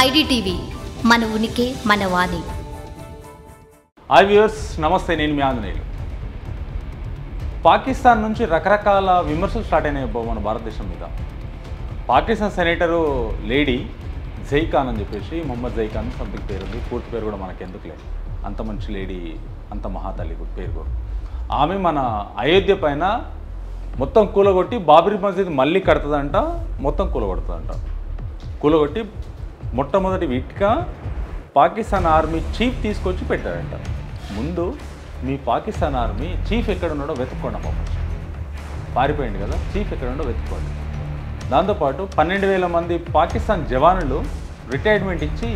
IDTV మన ఉనికి మన వాణి. హాయ్ వ్యూవర్స్, నమస్తే. నేను మీ ఆంజనేయులు. పాకిస్తాన్ నుంచి రకరకాల విమర్శలు స్టార్ట్ అయినాయి మన భారతదేశం మీద. పాకిస్తాన్ సెనేటరు లేడీ జైఖాన్ అని చెప్పేసి, మొహమ్మద్ జైఖాన్ సంథింగ్ పేరు ఉంది, పూర్తి పేరు కూడా మనకెందుకులే, అంత మంచి లేడీ, అంత మహాతల్లి పేరు కూడా. ఆమె మన అయోధ్య పైన మొత్తం కూలగొట్టి బాబరీ మస్జిద్ మళ్ళీ కడుతుందంట, మొత్తం కూలగొడుతుందంట. కూలగొట్టి మొట్టమొదటి వీటిగా పాకిస్తాన్ ఆర్మీ చీఫ్ తీసుకొచ్చి పెట్టారంట. ముందు మీ పాకిస్తాన్ ఆర్మీ చీఫ్ ఎక్కడ ఉన్నాడో వెతుక్కోండి పాపం. పారిపోయింది కదా, చీఫ్ ఎక్కడ ఉన్నాడో వెతుక్కోండి. దాంతోపాటు 12,000 మంది పాకిస్తాన్ జవానులు రిటైర్మెంట్ ఇచ్చి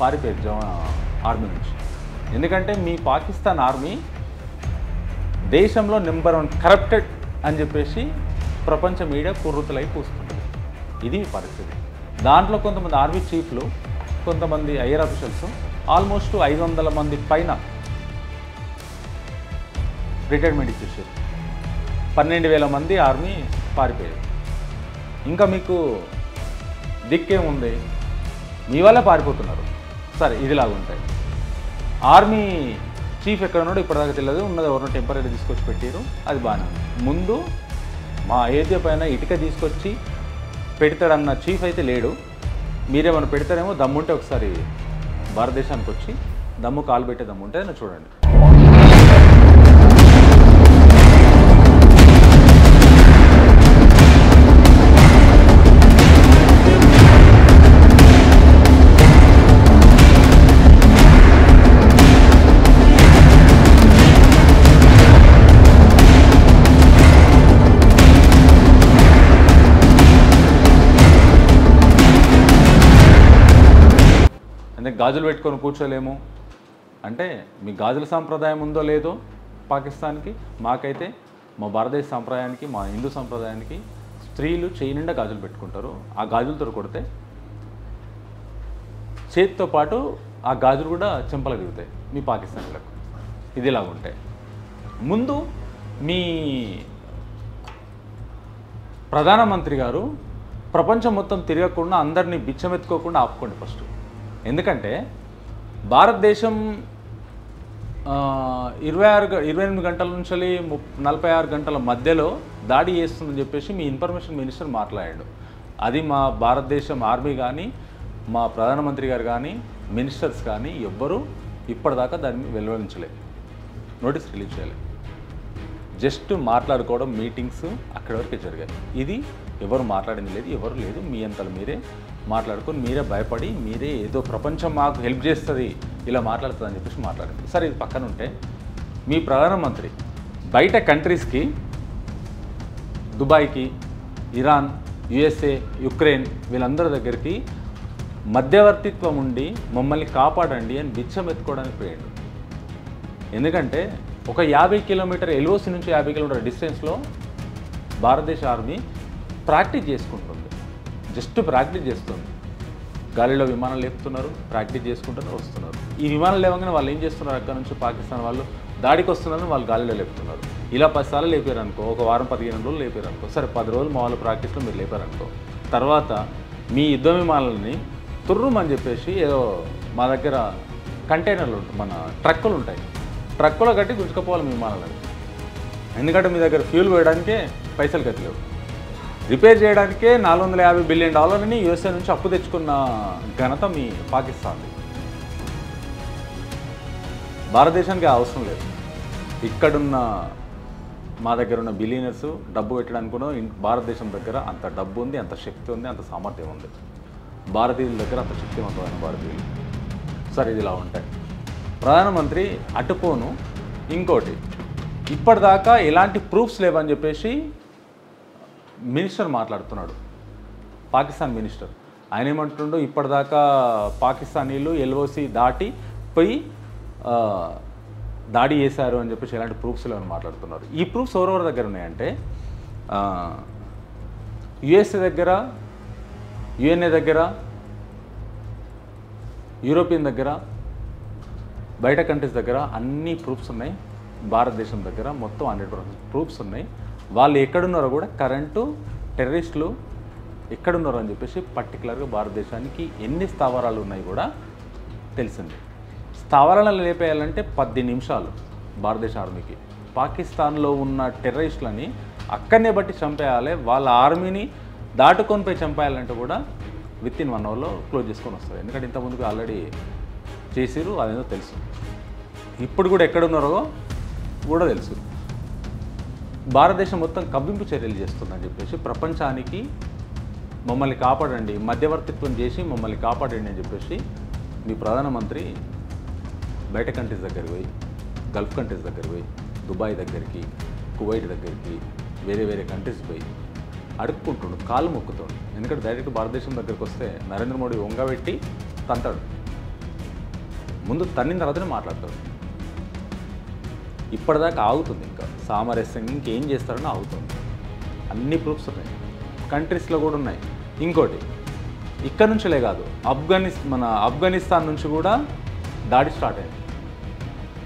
పారిపోయారు ఆర్మీ నుంచి. ఎందుకంటే మీ పాకిస్తాన్ ఆర్మీ దేశంలో నెంబర్ 1 కరప్టెడ్ అని చెప్పేసి ప్రపంచ మీడియా కుర్రుతులై పూస్తుంది. ఇది పరిస్థితి. దాంట్లో కొంతమంది ఆర్మీ చీఫ్లు, కొంతమంది ఐఆర్ ఆఫీసర్స్, ఆల్మోస్ట్ 500 మంది పైన రిటైర్మెంట్ ఇచ్చేసారు. 12,000 మంది ఆర్మీ పారిపోయారు. ఇంకా మీకు దిక్కేముంది, మీ వల్ల పారిపోతున్నారు. సరే, ఇదిలాగుంటాయి. ఆర్మీ చీఫ్ ఎక్కడ ఉన్నాడో ఇప్పటిదాకా తెలియదు, ఉన్నది ఎవరినో టెంపరీ తీసుకొచ్చి పెట్టారు, అది బాగానే ఉంది. ముందు మా అయోధ్య పైన ఇటుక తీసుకొచ్చి పెడతాడన్న చీఫ్ అయితే లేడు. మీరేమైనా పెడతారేమో, దమ్ముంటే ఒకసారి భారతదేశానికి వచ్చి దమ్ము కాలు పెట్టే దమ్ముంటే అని చూడండి. గాజులు పెట్టుకొని కూర్చోలేము అంటే, మీ గాజుల సాంప్రదాయం ఉందో లేదో పాకిస్తాన్కి, మాకైతే మా భారతదేశ సాంప్రదాయానికి, మా హిందూ సాంప్రదాయానికి స్త్రీలు చేయి నిండా గాజులు పెట్టుకుంటారు. ఆ గాజులతో కొడితే చేతితో పాటు ఆ గాజులు కూడా చెంపలు దిగుతాయి మీ పాకిస్తాన్లకు. ఇది ఇలా ఉంటాయి. ముందు మీ ప్రధానమంత్రి గారు ప్రపంచం మొత్తం తిరగకుండా, అందరినీ బిచ్చమెత్తుకోకుండా ఆపుకోండి ఫస్ట్. ఎందుకంటే భారతదేశం 28 గంటల నుంచి 46 గంటల మధ్యలో దాడి చేస్తుందని చెప్పేసి మీ ఇన్ఫర్మేషన్ మినిస్టర్ మాట్లాడాడు. అది మా భారతదేశం ఆర్మీ కానీ, మా ప్రధానమంత్రి గారు కానీ, మినిస్టర్స్ కానీ ఎవ్వరూ ఇప్పటిదాకా దాన్ని వెలువరించలేదు, నోటీస్ రిలీజ్ చేయలేదు. జస్ట్ మాట్లాడుకోవడం, మీటింగ్స్ అక్కడి వరకే జరిగాయి. ఇది ఎవరు మాట్లాడింది లేదు, ఎవరు లేదు, మీ అంతలో మీరే మాట్లాడుకొని, మీరే భయపడి, మీరే ఏదో ప్రపంచం మాకు హెల్ప్ చేస్తుంది, ఇలా మాట్లాడుతుంది అని చెప్పేసి మాట్లాడింది. సరే, ఇది పక్కన ఉంటే, మీ ప్రధానమంత్రి బయట కంట్రీస్కి, దుబాయ్కి, ఇరాన్, యుఎస్ఏ, యుక్రెయిన్ వీళ్ళందరి దగ్గరికి మధ్యవర్తిత్వం ఉండి మమ్మల్ని కాపాడండి అని బిచ్చం ఎత్తుకోవడానికి పోయాడు. ఎందుకంటే ఒక 50 కిలోమీటర్ ఎల్ఓసి నుంచి 50 కిలోమీటర్ డిస్టెన్స్లో భారతదేశ ఆర్మీ ప్రాక్టీస్ చేసుకుంటుంది. జస్ట్ ప్రాక్టీస్ చేస్తుంది. గాలిలో విమానాలు లేపుతున్నారు, ప్రాక్టీస్ చేసుకుంటున్నారు, వస్తున్నారు. ఈ విమానాలు లేవగానే వాళ్ళు ఏం చేస్తున్నారు, అక్కడ నుంచి పాకిస్తాన్ వాళ్ళు దాడికి వస్తున్నారని వాళ్ళు గాలిలో లేపుతున్నారు. ఇలా 10 సార్లు లేపారు అనుకో, ఒక వారం 15 రోజులు లేపారు అనుకో, సరే 10 రోజులు మా వాళ్ళు ప్రాక్టీస్లో మీరు లేపారు అనుకో, తర్వాత మీ యుద్ధ విమానాలని తుర్రుమని చెప్పేసి ఏదో మా దగ్గర కంటైనర్లు ఉంటాయి, మన ట్రక్కులు ఉంటాయి, ట్రక్కులో కట్టి గుంజుకపోవాలి మీ విమానాలని. ఎందుకంటే మీ దగ్గర ఫ్యూల్ వేయడానికే పైసలు కట్టలేవు. రిపేర్ చేయడానికే $450 బిలియన్ యూఎస్ఏ నుంచి అప్పు తెచ్చుకున్న ఘనత మీ పాకిస్తాన్ది. భారతదేశానికి అవసరం లేదు. ఇక్కడున్న మా దగ్గర ఉన్న బిలియనర్స్ డబ్బు పెట్టడానికి కూడా భారతదేశం దగ్గర అంత డబ్బు ఉంది, అంత శక్తి ఉంది, అంత సామర్థ్యం ఉంది. భారతీయుల దగ్గర అంత శక్తివంతమైన భారతీయులు. సరే, ఇది ఇలా ఉంటాయి. ప్రధానమంత్రి అటుపోను, ఇంకోటి ఇప్పటిదాకా ఎలాంటి ప్రూఫ్స్ లేవని చెప్పేసి మినిస్టర్ మాట్లాడుతున్నాడు, పాకిస్తాన్ మినిస్టర్. ఆయన ఏమంటుండో, ఇప్పటిదాకా పాకిస్తానీలు ఎల్ఓసి దాటి పోయి దాడి చేశారు అని చెప్పేసి ఎలాంటి ప్రూఫ్స్ లేవని మాట్లాడుతున్నారు. ఈ ప్రూఫ్స్ ఎవరెవరి దగ్గర ఉన్నాయంటే, యుఎస్ఏ దగ్గర, యుఎన్ఏ దగ్గర, యూరోపియన్ దగ్గర, బయట కంట్రీస్ దగ్గర అన్ని ప్రూఫ్స్ ఉన్నాయి. భారతదేశం దగ్గర మొత్తం 100% ప్రూఫ్స్ ఉన్నాయి. వాళ్ళు ఎక్కడున్నారో కూడా, కరెంటు, టెర్రరిస్టులు, ఎక్కడున్నారు అని చెప్పేసి పర్టికులర్గా భారతదేశానికి ఎన్ని స్థావరాలు ఉన్నాయి కూడా తెలిసింది. స్థావరాలను లేపేయాలంటే 10 నిమిషాలు భారతదేశ ఆర్మీకి. పాకిస్తాన్లో ఉన్న టెర్రరిస్టులని అక్కడనే బట్టి చంపేయాలి, వాళ్ళ ఆర్మీని దాటుకొని పోయి చంపేయాలంటే కూడా విత్ ఇన్ 1 అవర్లో క్లోజ్ చేసుకొని వస్తుంది. ఎందుకంటే ఇంతకుముందుకు ఆల్రెడీ చేసిరు, అదేదో తెలుసు. ఇప్పుడు కూడా ఎక్కడున్నారో కూడా తెలుసు. భారతదేశం మొత్తం కవ్వింపు చర్యలు చేస్తుందని చెప్పేసి ప్రపంచానికి మమ్మల్ని కాపాడండి, మధ్యవర్తిత్వం చేసి మమ్మల్ని కాపాడండి అని చెప్పేసి మీ ప్రధానమంత్రి బయట కంట్రీస్ దగ్గరికి పోయి, గల్ఫ్ కంట్రీస్ దగ్గరికి పోయి, దుబాయ్ దగ్గరికి, కువైట్ దగ్గరికి, వేరే వేరే కంట్రీస్ పోయి అడుక్కుంటుండు, కాళ్ళు మొక్కుతాడు. ఎందుకంటే డైరెక్ట్ భారతదేశం దగ్గరికి వస్తే నరేంద్ర మోడీ వంగబెట్టి తంతాడు. ముందు తన్నిన తర్వాతనే మాట్లాడతాడు. ఇప్పటిదాకా ఆగుతుంది, ఇంకా సామరస్యంగా ఇంకేం చేస్తారని ఆగుతుంది. అన్ని ప్రూఫ్స్ ఉన్నాయి, కంట్రీస్లో కూడా ఉన్నాయి. ఇంకోటి ఇక్కడ నుంచిలే కాదు, ఆఫ్ఘనిస్తాన్ నుంచి కూడా దాడి స్టార్ట్ అయింది.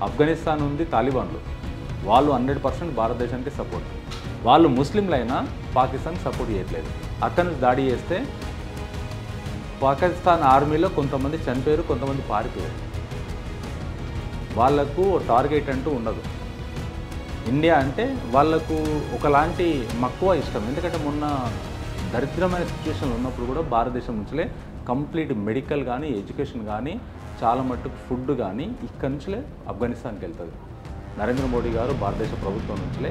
ఆఫ్ఘనిస్తాన్ ఉంది తాలిబాన్లు, వాళ్ళు 100% భారతదేశానికి సపోర్ట్. వాళ్ళు ముస్లింలైనా పాకిస్తాన్కి సపోర్ట్ చేయట్లేదు. అక్కడి నుంచి దాడి చేస్తే పాకిస్తాన్ ఆర్మీలో కొంతమంది చనిపోయారు, కొంతమంది పారిపోయారు. వాళ్లకు టార్గెట్ అంటూ ఉండదు. ఇండియా అంటే వాళ్లకు ఒకలాంటి మక్కువ ఇష్టం. ఎందుకంటే మొన్న దరిద్రమైన సిచ్యువేషన్లు ఉన్నప్పుడు కూడా భారతదేశం నుంచిలే కంప్లీట్ మెడికల్ కానీ, ఎడ్యుకేషన్ కానీ, చాలా మట్టుకు ఫుడ్ కానీ ఇక్కడి నుంచిలే ఆఫ్ఘనిస్తాన్కి వెళ్తుంది. నరేంద్ర మోడీ గారు భారతదేశ ప్రభుత్వం నుంచిలే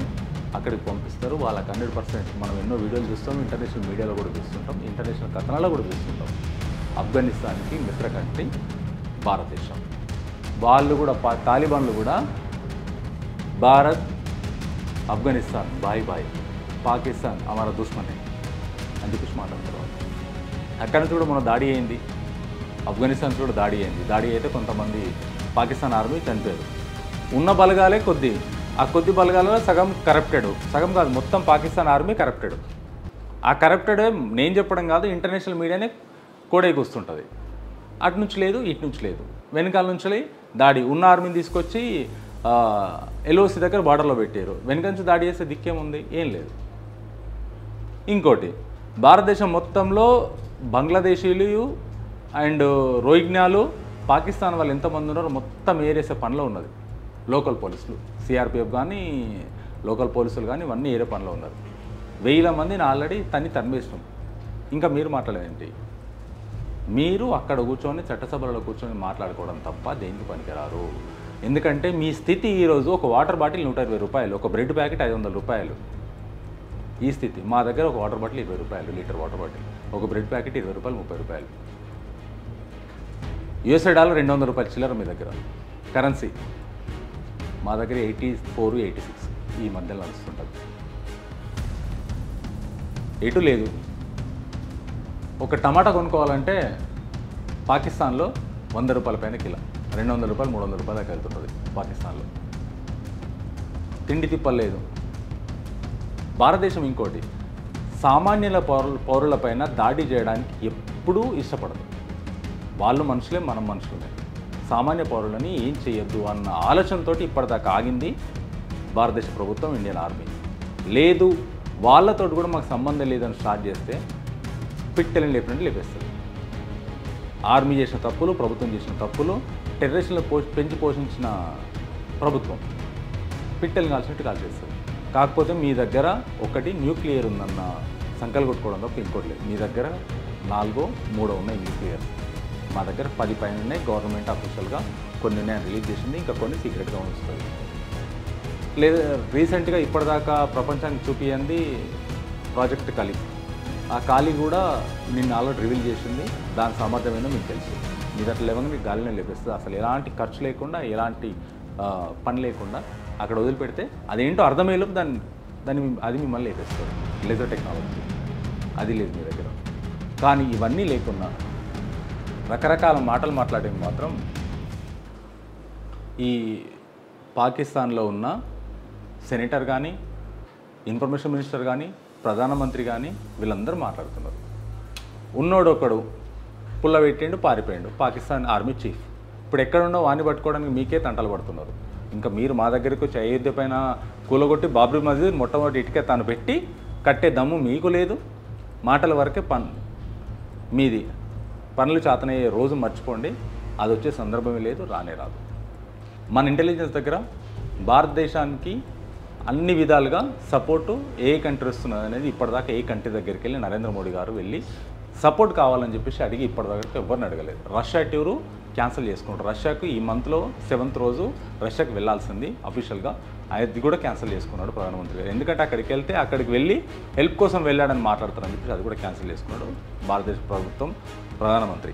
అక్కడికి పంపిస్తారు. వాళ్ళకి 100% మనం ఎన్నో వీడియోలు చూస్తాం, ఇంటర్నేషనల్ మీడియాలో కూడా చూస్తుంటాం, ఇంటర్నేషనల్ కథనాల్లో కూడా చూస్తుంటాం. ఆఫ్ఘనిస్తాన్కి మిత్ర కంట్రీ భారతదేశం. వాళ్ళు కూడా తాలిబాన్లు కూడా భారత్ ఆఫ్ఘనిస్తాన్ బాయ్ బాయ్, పాకిస్తాన్ అమర దుష్మనే అని చెప్పేసి మాట్లాడతారు. అక్కడి నుంచి కూడా మన దాడి అయింది, ఆఫ్ఘనిస్తాన్ కూడా దాడి అయింది. దాడి అయితే కొంతమంది పాకిస్తాన్ ఆర్మీ చనిపోయారు. ఉన్న బలగాలే కొద్ది, ఆ కొద్ది బలగాలలో సగం కరప్టెడ్, సగం కాదు మొత్తం పాకిస్తాన్ ఆర్మీ కరప్టెడ్. ఆ కరప్టెడ్ నేను చెప్పడం కాదు, ఇంటర్నేషనల్ మీడియానే కోడైకొస్తుంటుంది. అటు నుంచి లేదు, ఇటు నుంచి లేదు, వెనకాల నుంచి దాడి. ఉన్న ఆర్మీని తీసుకొచ్చి ఎల్ఓసి దగ్గర బార్డర్లో పెట్టారు. వెనక నుంచి దాడి చేస్తే దిక్కేముంది, ఏం లేదు. ఇంకోటి, భారతదేశం మొత్తంలో బంగ్లాదేశీలు అండ్ రోహింగ్యాలు, పాకిస్తాన్ వాళ్ళు ఎంతమంది ఉన్నారో మొత్తం ఏరేసే పనిలో ఉన్నది లోకల్ పోలీసులు, సిఆర్పిఎఫ్ కానీ, లోకల్ పోలీసులు కానీ, ఇవన్నీ ఏరే పనిలో ఉన్నారు. 1000 మందిని ఆల్రెడీ తరిమేసినాం. ఇంకా మీరు మాట్లాడేంటి? మీరు అక్కడ కూర్చొని చట్టసభలో కూర్చొని మాట్లాడుకోవడం తప్ప దేనికి పనికిరారు. ఎందుకంటే మీ స్థితి ఈరోజు ఒక వాటర్ బాటిల్ 120 రూపాయలు, ఒక బ్రెడ్ ప్యాకెట్ 500 రూపాయలు. ఈ స్థితి. మా దగ్గర ఒక వాటర్ బాటిల్ 20 రూపాయలు, లీటర్ వాటర్ బాటిల్. ఒక బ్రెడ్ ప్యాకెట్ 20 రూపాయలు, 30 రూపాయలు. యూఎస్ఏ డాలర్ 200 రూపాయలు చిల్లర మీ దగ్గర కరెన్సీ. మా దగ్గర 84, 86 ఈ మధ్యలో నడుస్తుంటుంది. ఎటు లేదు. ఒక టమాటా కొనుక్కోవాలంటే పాకిస్తాన్లో 100 రూపాయల పైన కిలో, 200 రూపాయలు, 300 రూపాయల దాకా వెళ్తుంటుంది పాకిస్తాన్లో. తిండి తిప్పలేదు. భారతదేశం ఇంకోటి, సామాన్యుల పౌరులపైన దాడి చేయడానికి ఎప్పుడూ ఇష్టపడదు. వాళ్ళు మనుషులే, మనం మనుషులే. సామాన్య పౌరులని ఏం చేయొద్దు అన్న ఆలోచనతో ఇప్పటిదాకా ఆగింది భారతదేశ ప్రభుత్వం, ఇండియన్ ఆర్మీ. లేదు వాళ్ళతో కూడా మాకు సంబంధం లేదని స్టార్ట్ చేస్తే పిట్టెలని లేపినట్టు లేపేస్తుంది. ఆర్మీ చేసిన తప్పులు, ప్రభుత్వం చేసిన తప్పులు, టెర్రరిస్టులను పెంచి పోషించిన ప్రభుత్వం పిట్టెలు కాల్చినట్టు కాల్చేస్తుంది. కాకపోతే మీ దగ్గర ఒకటి న్యూక్లియర్ ఉందన్న సంకలు కొట్టుకోవడం తప్ప ఇంకోటి లేదు. మీ దగ్గర 4, 3 ఉన్నాయి న్యూక్లియర్. మా దగ్గర 10 పైన ఉన్నాయి. గవర్నమెంట్ అఫీషియల్గా కొన్ని నేను రిలీజ్ చేసింది, ఇంకా కొన్ని సీక్రెట్గా ఉంచుతుంది. లేదా రీసెంట్గా ఇప్పటిదాకా ప్రపంచానికి చూపించింది ప్రాజెక్ట్ కాళీ. ఆ కాళీ కూడా నిన్న ఆల్రెడీ రివీల్ చేసింది. దాని సామర్థ్యమైనా మీకు తెలుసు. మీరు అట్లా లేవగా మీకు గాలిని లేపేస్తుంది. అసలు ఎలాంటి ఖర్చు లేకుండా, ఎలాంటి పని లేకుండా అక్కడ వదిలిపెడితే అదేంటో అర్థమయ్యేలోపు అది మిమ్మల్ని లేపేస్తుంది. లేజర్ టెక్నాలజీ అది లేదు మీ దగ్గర. కానీ ఇవన్నీ లేకుండా రకరకాల మాటలు మాట్లాడేది మాత్రం ఈ పాకిస్తాన్లో ఉన్న సెనేటర్ కానీ, ఇన్ఫర్మేషన్ మినిస్టర్ కానీ, ప్రధానమంత్రి కానీ వీళ్ళందరూ మాట్లాడుతున్నారు. ఉన్నోడొక్కడు పుల్ల పెట్టిండు, పారిపోయిండు పాకిస్తాన్ ఆర్మీ చీఫ్. ఇప్పుడు ఎక్కడున్నో వాణ్ణి పట్టుకోవడానికి మీకే తంటలు పడుతున్నారు. ఇంకా మీరు మా దగ్గరికి వచ్చి అయోధ్య పైన కూలగొట్టి బాబ్రీ మస్జిద్ మొట్టమొదటి ఇటుకే తాను పెట్టి కట్టే దమ్ము మీకు లేదు. మాటల వరకే మీది పనులు చేతనయ్యే రోజు మర్చిపోండి, అది వచ్చే సందర్భమే లేదు, రానే రాదు. మన ఇంటెలిజెన్స్ దగ్గర భారతదేశానికి అన్ని విధాలుగా సపోర్టు ఏ కంట్రీ వస్తున్నది అనేది ఇప్పటిదాకా ఏ కంట్రీ దగ్గరికి వెళ్ళి నరేంద్ర మోడీ గారు వెళ్ళి సపోర్ట్ కావాలని చెప్పేసి అడిగి ఇప్పటిదాకా ఎవరిని అడగలేదు. రష్యా టూరు క్యాన్సిల్ చేసుకుంటారు. రష్యాకు ఈ మంత్లో 7th రోజు రష్యాకు వెళ్ళాల్సింది అఫీషియల్గా, అది కూడా క్యాన్సిల్ చేసుకున్నాడు ప్రధానమంత్రి గారు. ఎందుకంటే అక్కడికి వెళ్తే అక్కడికి వెళ్ళి హెల్ప్ కోసం వెళ్ళాడని మాట్లాడతారని చెప్పేసి అది కూడా క్యాన్సిల్ చేసుకున్నాడు భారతదేశ ప్రభుత్వం ప్రధానమంత్రి.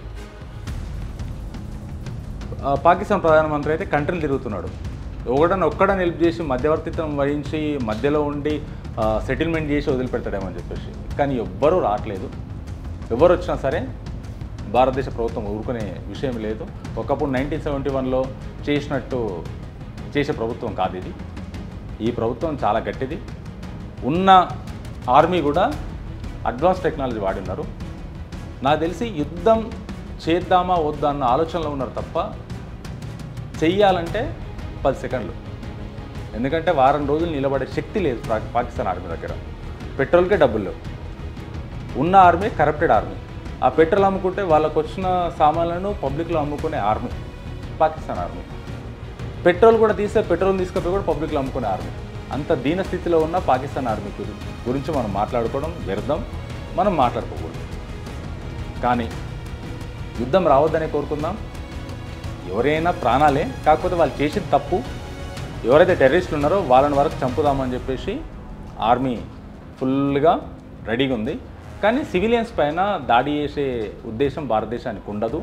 పాకిస్తాన్ ప్రధానమంత్రి అయితే కంట్రీలు తిరుగుతున్నాడు. ఒక్కడని హెల్ప్ చేసి మధ్యవర్తిత్వం వహించి మధ్యలో ఉండి సెటిల్మెంట్ చేసి వదిలిపెడతాడేమని చెప్పేసి, కానీ ఎవ్వరూ రావట్లేదు. ఎవరు వచ్చినా సరే భారతదేశ ప్రభుత్వం ఊరుకునే విషయం లేదు. ఒకప్పుడు 1971లో చేసినట్టు చేసే ప్రభుత్వం కాదు ఇది. ఈ ప్రభుత్వం చాలా గట్టిది. ఉన్న ఆర్మీ కూడా అడ్వాన్స్ టెక్నాలజీ వాడిన్నారు. నాకు తెలిసి యుద్ధం చేద్దామా వద్దా అన్న ఆలోచనలో ఉన్నారు తప్ప చెయ్యాలంటే 10 సెకండ్లు. ఎందుకంటే వారం రోజులు నిలబడే శక్తి లేదు పాకిస్తాన్ ఆర్మీ దగ్గర. పెట్రోల్కే డబ్బులు లేవు. ఉన్న ఆర్మీ కరప్టెడ్ ఆర్మీ. ఆ పెట్రోల్ అమ్ముకుంటే వాళ్ళకు వచ్చిన సామాన్లను పబ్లిక్లో అమ్ముకునే ఆర్మీ పాకిస్తాన్ ఆర్మీ. పెట్రోల్ కూడా పెట్రోల్ తీసుకపోయి కూడా పబ్లిక్లో అమ్ముకునే ఆర్మీ. అంత దీన స్థితిలో ఉన్న పాకిస్తాన్ ఆర్మీ గురించి మనం మాట్లాడుకోవడం వ్యర్థం, మనం మాట్లాడుకోకూడదు. కానీ యుద్ధం రావద్దనే కోరుకుందాం. ఎవరైనా ప్రాణాలే, కాకపోతే వాళ్ళు చేసిన తప్పు. ఎవరైతే టెర్రరిస్టులు ఉన్నారో వాళ్ళని వరకు చంపుదామని చెప్పేసి ఆర్మీ ఫుల్గా రెడీగా ఉంది. కానీ సివిలియన్స్ పైన దాడి చేసే ఉద్దేశం భారతదేశానికి ఉండదు.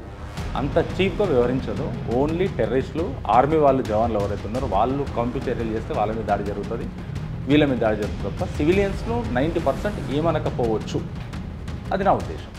అంత చీప్గా వ్యవహరించదు. ఓన్లీ టెర్రరిస్టులు, ఆర్మీ వాళ్ళు జవాన్లు ఎవరైతే ఉన్నారో వాళ్ళు కౌంటర్ చర్యలు చేస్తే వాళ్ళ మీద దాడి జరుగుతుంది, వీళ్ళ మీద దాడి జరుగుతుంది తప్ప సివిలియన్స్ను 90% ఏమనకపోవచ్చు. అది నా ఉద్దేశం.